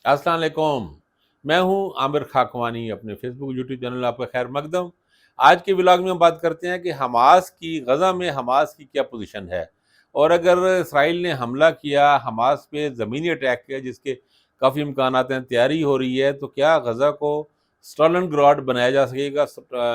السلام علیکم، میں ہوں عامر خاکوانی، اپنے فیس بک یوٹیوب چینل آپ کا خیر مقدم۔ آج کے ولاگ میں ہم بات کرتے ہیں کہ غزہ میں حماس کی کیا پوزیشن ہے، اور اگر اسرائیل نے حملہ کیا، حماس پہ زمینی اٹیک کیا جس کے کافی امکانات ہیں، تیاری ہو رہی ہے، تو کیا غزہ کو اسٹالن گراڈ بنایا جا سکے گا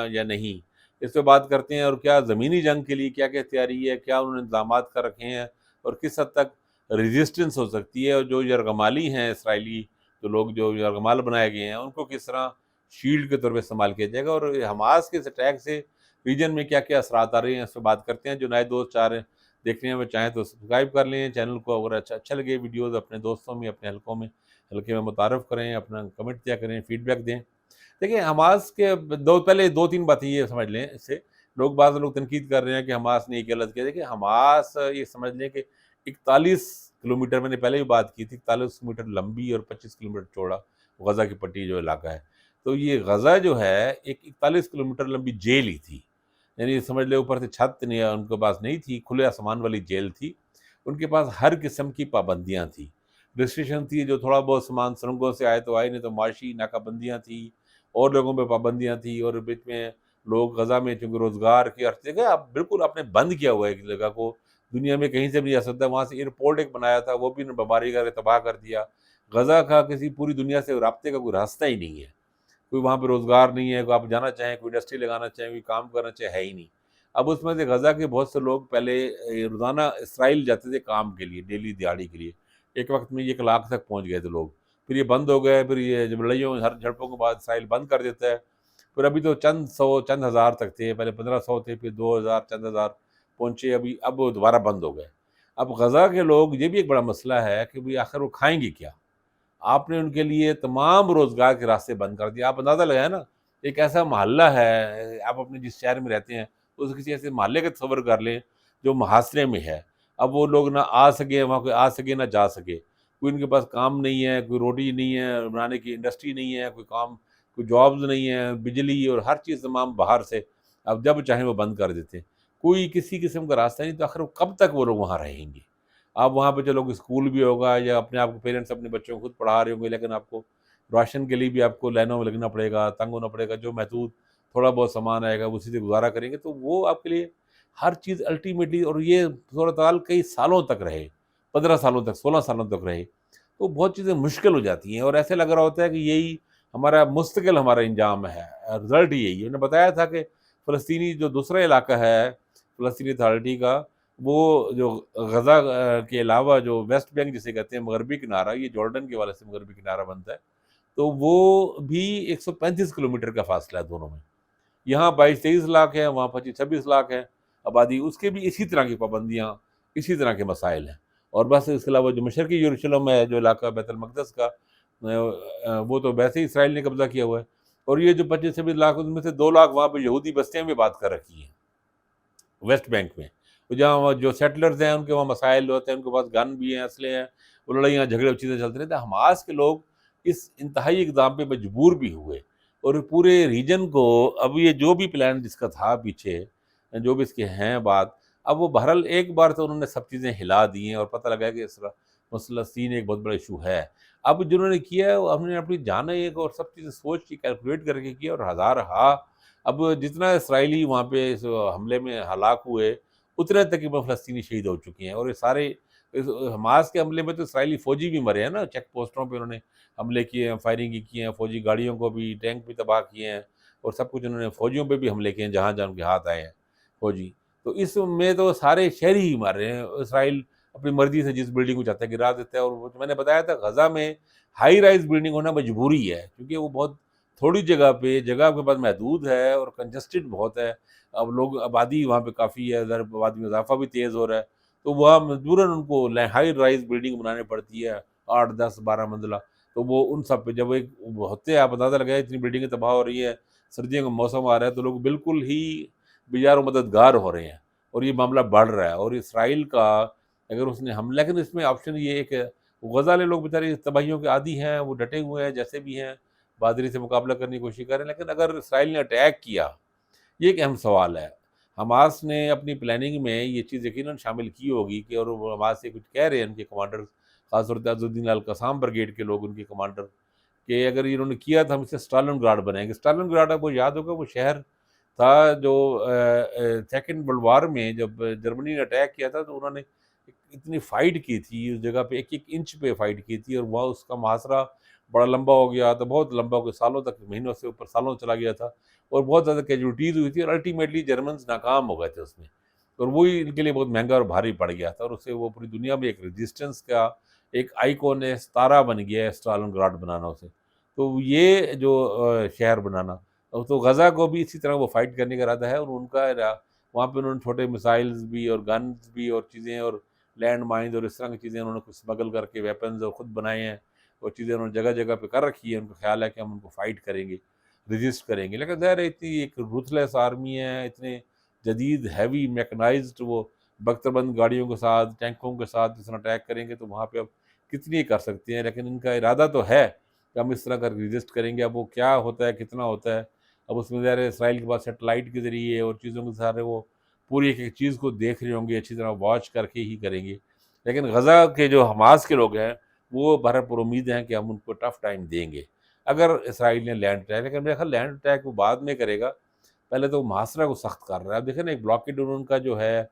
یا نہیں، اس پہ بات کرتے ہیں۔ اور کیا زمینی جنگ کے لیے کیا کیا تیاری ہے، کیا انہوں نے انتظامات کر رکھے ہیں، اور کس حد تک ریزسٹنس ہو سکتی ہے، اور جو یرغمالی ہیں اسرائیلی، تو لوگ جو یرغمال بنائے گئے ہیں ان کو کس طرح شیلڈ کے طور پہ استعمال کیا جائے گا، اور حماس کے اس اٹیک سے ریجن میں کیا کیا اثرات آ رہے ہیں، اس پہ بات کرتے ہیں۔ جو نئے دوست چاہ رہے ہیں دیکھنے ہیں، وہ چاہیں تو سبسکرائب کر لیں چینل کو، اگر اچھا لگے ویڈیوز اپنے دوستوں میں، اپنے حلقے میں متعارف کریں، اپنا کمنٹ دیا کریں، فیڈ بیک دیں۔ دیکھیں، حماس کے پہلے دو تین باتیں یہ سمجھ لیں، اس سے بعض لوگ تنقید کر رہے ہیں کہ حماس نے یہ غلط کیا۔ دیکھیں، حماس یہ سمجھ لیں کہ 41 کلومیٹر، میں نے پہلے بھی بات کی تھی، 41 کلومیٹر لمبی اور 25 کلومیٹر چوڑا غزہ کی پٹی جو علاقہ ہے، تو یہ غزہ جو ہے ایک 41 کلومیٹر لمبی جیل ہی تھی، یعنی سمجھ لے اوپر سے چھت نہیں، ان کے پاس نہیں تھی، کھلے آسمان والی جیل تھی، ان کے پاس ہر قسم کی پابندیاں تھیں، ریسٹریکشن تھی، جو تھوڑا بہت سامان سرنگوں سے آئے تو آئے، نہیں تو معاشی ناکہ بندیاں تھیں، اور لوگوں پہ پابندیاں تھیں، اور بیچ میں لوگ غزہ میں چونکہ روزگار کی ہر جگہ اب بالکل آپ نے بند کیا ہوا ہے ایک جگہ کو، دنیا میں کہیں سے بھی نہیں آ سکتا۔ وہاں سے ایئرپورٹ ایک بنایا تھا، وہ بھی بمباری کر کے تباہ کر دیا۔ غزہ کا کسی پوری دنیا سے رابطے کا کوئی راستہ ہی نہیں ہے، کوئی وہاں پہ روزگار نہیں ہے، کوئی آپ جانا چاہیں، کوئی انڈسٹری لگانا چاہیں، کوئی کام کرنا چاہے، ہے ہی نہیں۔ اب اس میں سے غزہ کے بہت سے لوگ پہلے روزانہ اسرائیل جاتے تھے کام کے لیے، ڈیلی دیہڑی کے لیے، ایک وقت میں 1 لاکھ تک پہنچ گئے تھے لوگ، پھر یہ بند ہو گئے، پھر یہ جب لڑائیوں ہر جھڑپوں کے بعد اسرائیل بند کر دیتا ہے، پھر ابھی تو چند سو چند ہزار تک تھے، پہلے 1500 تھے، پھر 2000 چند ہزار پہنچے، اب وہ دوبارہ بند ہو گئے۔ اب غزہ کے لوگ، یہ بھی ایک بڑا مسئلہ ہے کہ بھی آخر وہ کھائیں گے کیا؟ آپ نے ان کے لیے تمام روزگار کے راستے بند کر دیے۔ آپ اندازہ لگائیں نا، ایک ایسا محلہ ہے، آپ اپنے جس شہر میں رہتے ہیں اس کسی ایسے محلے کا تصور کر لیں جو محاصرے میں ہے، اب وہ لوگ نہ آ سکے، وہاں کوئی آ سکے نہ جا سکے، کوئی ان کے پاس کام نہیں ہے، کوئی روٹی نہیں ہے بنانے کی، انڈسٹری نہیں ہے، کوئی کام، کوئی جابز نہیں ہے، بجلی اور ہر چیز تمام باہر سے، اب جب چاہیں وہ بند کر دیتے ہیں، کوئی کسی قسم کا راستہ نہیں، تو آخر کب تک وہ لوگ وہاں رہیں گے؟ آپ وہاں پہ چلو اسکول بھی ہوگا، یا اپنے آپ کو پیرنٹس اپنے بچوں کو خود پڑھا رہے ہوں گے، لیکن آپ کو راشن کے لیے بھی آپ کو لائنوں میں لگنا پڑے گا، تنگ ہونا پڑے گا، جو محدود تھوڑا بہت سامان آئے گا اسی سے گزارا کریں گے، تو وہ آپ کے لیے ہر چیز الٹیمیٹلی، اور یہ صورتحال کئی سالوں تک رہے، 15 سالوں تک، 16 سالوں تک رہے، تو بہت چیزیں مشکل ہو جاتی ہیں، اور ایسے لگ رہا ہوتا ہے کہ یہی ہمارا انجام ہے، رزلٹ یہی ہے۔ انہوں نے بتایا تھا کہ فلسطینی جو دوسرا علاقہ ہے فلسطینی اتھارٹی کا، وہ جو غزہ کے علاوہ جو ویسٹ بینک جسے کہتے ہیں، مغربی کنارہ، یہ جارڈن کے والے سے مغربی کنارہ بنتا ہے، تو وہ بھی 135 کلومیٹر کا فاصلہ ہے دونوں میں، یہاں 22-23 لاکھ ہے، وہاں 25-26 لاکھ ہے آبادی، اس کے بھی اسی طرح کی پابندیاں، اسی طرح کے مسائل ہیں۔ اور بس اس کے علاوہ جو مشرقی یروشلم ہے، جو علاقہ بیت المقدس کا، وہ تو ویسے ہی اسرائیل نے قبضہ کیا ہوا ہے، اور یہ جو 25-26 لاکھ، ان میں سے 2 لاکھ وہاں پہ یہودی بستیاں بھی بات کر رکھی ہیں ویسٹ بینک میں، جہاں جو سیٹلرز ہیں ان کے وہاں مسائل ہوتے ہیں، ان کے پاس گن بھی ہیں، اسلحے ہیں، وہ لڑائیاں جھگڑے اور چیزیں چلتے رہتے ہیں۔ حماس کے لوگ اس انتہائی اقدام پہ مجبور بھی ہوئے، اور پورے ریجن کو اب یہ جو بھی پلان جس کا تھا پیچھے، جو بھی اس کے ہیں بات، اب وہ بہرحال ایک بار تو انہوں نے سب چیزیں ہلا دی ہیں، اور پتہ لگا ہے کہ اس طرح فلسطین ایک بہت بڑا ایشو ہے۔ اب جنہوں نے کیا ہے، ہم نے اپنی جانیں ایک اور سب چیزیں سوچ کی، کیلکولیٹ کر کے کیا، اور ہزارہا، اب جتنا اسرائیلی وہاں پہ اس حملے میں ہلاک ہوئے، اتنے تقریباً فلسطینی شہید ہو چکے ہیں، اور یہ سارے حماس کے حملے میں تو اسرائیلی فوجی بھی مرے ہیں نا، چیک پوسٹوں پہ انہوں نے حملے کیے ہیں، فائرنگ کی ہیں، فوجی گاڑیوں کو بھی، ٹینک بھی تباہ کیے ہیں، اور سب کچھ انہوں نے فوجیوں پہ بھی حملے کیے ہیں جہاں جہاں ان کے ہاتھ آئے ہیں فوجی، تو اس میں تو سارے شہری ہی مر رہے ہیں۔ اسرائیل اپنی مرضی سے جس بلڈنگ کو چاہتا ہے گرا دیتا ہے، اور وہ میں نے بتایا تھا غزہ میں ہائی رائز بلڈنگ ہونا مجبوری ہے، کیونکہ وہ بہت تھوڑی جگہ پہ، جگہ کے پاس محدود ہے، اور کنجسٹڈ بہت ہے، اب لوگ آبادی وہاں پہ کافی ہے، ادھر آبادی میں اضافہ بھی تیز ہو رہا ہے، تو وہاں مجبوراً ان کو ہائی رائز بلڈنگ بنانی پڑتی ہے، 8 10 12 منزلہ، تو وہ ان سب پہ جب ایک ہوتے ہیں، آپ اندازہ لگائے اتنی بلڈنگیں تباہ ہو رہی ہیں، سردیوں کا موسم آ رہا ہے، تو لوگ بالکل ہی بیزار و مددگار ہو رہے ہیں، اور یہ معاملہ بڑھ رہا ہے، اور اسرائیل کا اگر اس نے لیکن اس میں آپشن یہ ہے کہ غزہ والے لوگ بیچارے تباہیوں کے عادی ہیں، وہ ڈٹے ہوئے ہیں جیسے بھی ہیں، بہادری سے مقابلہ کرنے کی کوشش کر رہے ہیں، لیکن اگر اسرائیل نے اٹیک کیا، یہ ایک اہم سوال ہے۔ حماس نے اپنی پلاننگ میں یہ چیز یقیناً شامل کی ہوگی کہ، اور وہ حماس سے کچھ کہہ رہے ہیں ان کے کمانڈر، خاص طور پہ عزالدین القسام بریگیڈ کے لوگ، ان کے کمانڈر، کہ اگر انہوں نے کیا تو ہم اسے اسٹالن گراڈ بنائیں گے۔ اسٹالن گراڈ آپ کو یاد ہوگا وہ شہر تھا جو سیکنڈ ورلڈ وار میں جب جرمنی نے اٹیک کیا تھا تو انہوں نے اتنی فائٹ کی تھی اس جگہ پہ، ایک ایک انچ پہ فائٹ کی تھی، اور وہاں اس کا محاصرہ بڑا لمبا ہو گیا تھا، بہت لمبا ہو گیا، سالوں تک، مہینوں سے اوپر سالوں چلا گیا تھا، اور بہت زیادہ کیجوٹیز ہوئی تھی، اور الٹیمیٹلی جرمنز ناکام ہو گئے تھے اس میں، اور وہی ان کے لیے بہت مہنگا اور بھاری پڑ گیا تھا، اور اسے وہ پوری دنیا میں ایک ریزسٹنس کا ایک آئیکون ہے، ستارہ بن گیا ہے اسٹالن گراڈ بنانا اسے۔ تو یہ جو شہر بنانا، تو غزہ کو بھی اسی طرح وہ فائٹ کرنے کا ارادہ ہے، اور ان کا وہاں پہ انہوں نے چھوٹے میسائلز بھی اور گنز بھی اور چیزیں اور لینڈ مائنز اور اس طرح کی چیزیں انہوں نے کچھ اسمگل کر کے ویپنز اور خود بنائے ہیں، اور چیزیں انہوں نے جگہ جگہ پہ کر رکھی ہے، ان کو خیال ہے کہ ہم ان کو فائٹ کریں گے، ریزسٹ کریں گے، لیکن ظاہر ہے اتنی ایک روتھلیس آرمی ہے، اتنے جدید ہیوی میکنائزڈ وہ بختربند گاڑیوں کے ساتھ، ٹینکوں کے ساتھ اس طرح اٹیک کریں گے، تو وہاں پہ اب کتنی کر سکتے ہیں، لیکن ان کا ارادہ تو ہے کہ ہم اس طرح کر ریزسٹ کریں گے۔ اب وہ کیا ہوتا ہے، کتنا ہوتا ہے، اب اس میں ظاہر ہے اسرائیل کے پاس سیٹلائٹ کے ذریعے اور چیزوں کے سارے وہ پوری ایک ایک چیز کو دیکھ رہے ہوں گے، اچھی طرح واچ کر کے ہی کریں گے، لیکن غزہ کے جو حماس کے لوگ ہیں وہ بھر پر امید ہیں کہ ہم ان کو ٹف ٹائم دیں گے اگر اسرائیل نے لینڈ اٹیک، لیکن میرا خیال لینڈ اٹیک وہ بعد میں کرے گا، پہلے تو وہ محاصرہ کو سخت کر رہا ہے۔ اب دیکھیں نا، ایک بلاکیڈ ان کا جو ہے،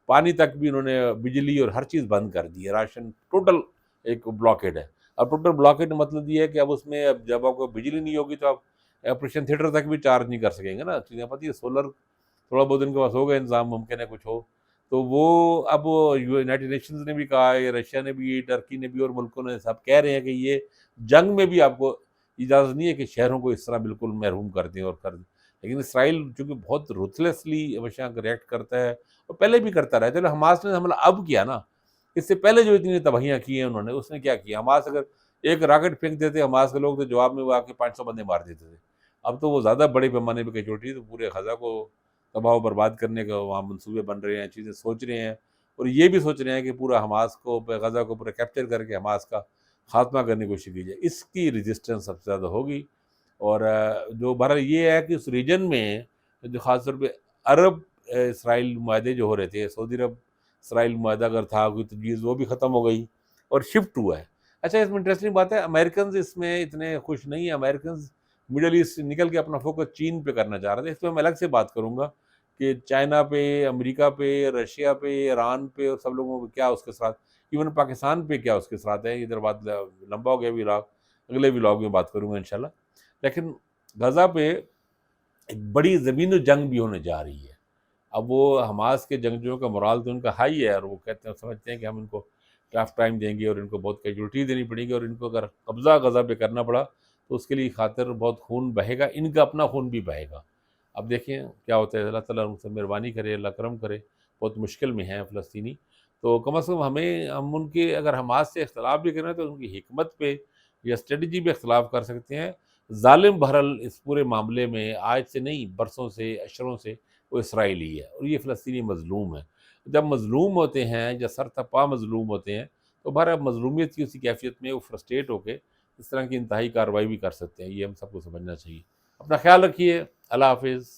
پانی تک بھی انہوں نے، بجلی اور ہر چیز بند کر دی ہے، راشن ٹوٹل ایک بلاکیڈ ہے۔ اب ٹوٹل بلاکیڈ مطلب یہ ہے کہ اب اس میں اب جب آپ کو بجلی نہیں ہوگی تو آپ آپریشن تھیٹر تک بھی چارج نہیں کر سکیں گے نا، چیزیں پتہ ہے سولر تھوڑا بہت ان کے پاس ہوگا انتظام، ممکن ہے کچھ ہو تو وہ اب یونائٹڈ نیشنز نے بھی کہا ہے، رشیا نے بھی، ٹرکی نے بھی، اور ملکوں نے سب کہہ رہے ہیں کہ یہ جنگ میں بھی آپ کو اجازت نہیں ہے کہ شہروں کو اس طرح بالکل محروم کر دیں اور کر دیں، لیکن اسرائیل چونکہ بہت روتھلیسلی ہمیشہ ریئیکٹ کرتا ہے، اور پہلے بھی کرتا رہا ہے۔ چلو حماس نے حملہ اب کیا نا، اس سے پہلے جو اتنی تباہیاں کی ہیں انہوں نے، اس نے کیا کیا، حماس اگر ایک راکٹ پھینک دیتے حماس کے لوگ تو جواب میں وہ آ کے 500 بندے مار دیتے تھے۔ اب تو وہ زیادہ بڑے پیمانے پہ کیجوٹی، تو پورے غزہ کو تباہ و برباد کرنے کا وہاں منصوبے بن رہے ہیں، چیزیں سوچ رہے ہیں، اور یہ بھی سوچ رہے ہیں کہ پورا حماس کو، غزہ کو پورا کیپچر کر کے حماس کا خاتمہ کرنے کی کوشش کی جائے۔ اس کی ریزسٹنس سب سے زیادہ ہوگی، اور جو بہرحال یہ ہے کہ اس ریجن میں جو خاص طور پہ عرب اسرائیل معاہدے جو ہو رہے تھے، سعودی عرب اسرائیل معاہدہ اگر تھا کوئی تجویز، وہ بھی ختم ہو گئی اور شفٹ ہوا ہے۔ اچھا، اس میں انٹرسٹنگ بات ہے، امریکنز اس میں اتنے خوش نہیں ہیں، امریکنز مڈل ایسٹ سے نکل کے اپنا فوکس چین پہ کرنا چاہ رہے تھے۔ اس پہ میں الگ سے بات کروں گا کہ چائنا پہ، امریکہ پہ، رشیا پہ، ایران پہ، اور سب لوگوں پہ کیا اس کے ساتھ، ایون پاکستان پہ کیا اس کے ساتھ ہے، ادھر بات لمبا ہو گیا ولاگ، اگلے ولاگ میں بات کروں گا انشاءاللہ۔ لیکن غزہ پہ ایک بڑی زمین و جنگ بھی ہونے جا رہی ہے۔ اب وہ حماس کے جنگجوؤں کا morale تو ان کا ہائی ہے، اور وہ کہتے ہیں، سمجھتے ہیں کہ ہم ان کو ٹف ٹائم دیں گے اور ان کو بہت کیجوٹی دینی پڑے گی، اور ان کو اگر قبضہ غزہ پہ کرنا پڑا تو اس کے لیے خاطر بہت خون بہے گا، ان کا اپنا خون بھی بہے گا۔ اب دیکھیں کیا ہوتا ہے، اللہ تعالیٰ ان سے مہربانی کرے، اللہ کرم کرے، بہت مشکل میں ہیں فلسطینی، تو کم از کم ہم ان کے اگر حماس سے اختلاف بھی کریں تو ان کی حکمت پہ یا اسٹریٹجی پہ اختلاف کر سکتے ہیں۔ ظالم بہرحال اس پورے معاملے میں آج سے نہیں، برسوں سے، اشروں سے وہ اسرائیلی ہے، اور یہ فلسطینی مظلوم ہے۔ جب مظلوم ہوتے ہیں یا سر تپا مظلوم ہوتے ہیں تو بہرحال مظلومیت کی اسی کیفیت میں وہ فرسٹریٹ ہو کے اس طرح کی انتہائی کارروائی بھی کر سکتے ہیں، یہ ہم سب کو سمجھنا چاہیے۔ اپنا خیال رکھیے، اللہ حافظ۔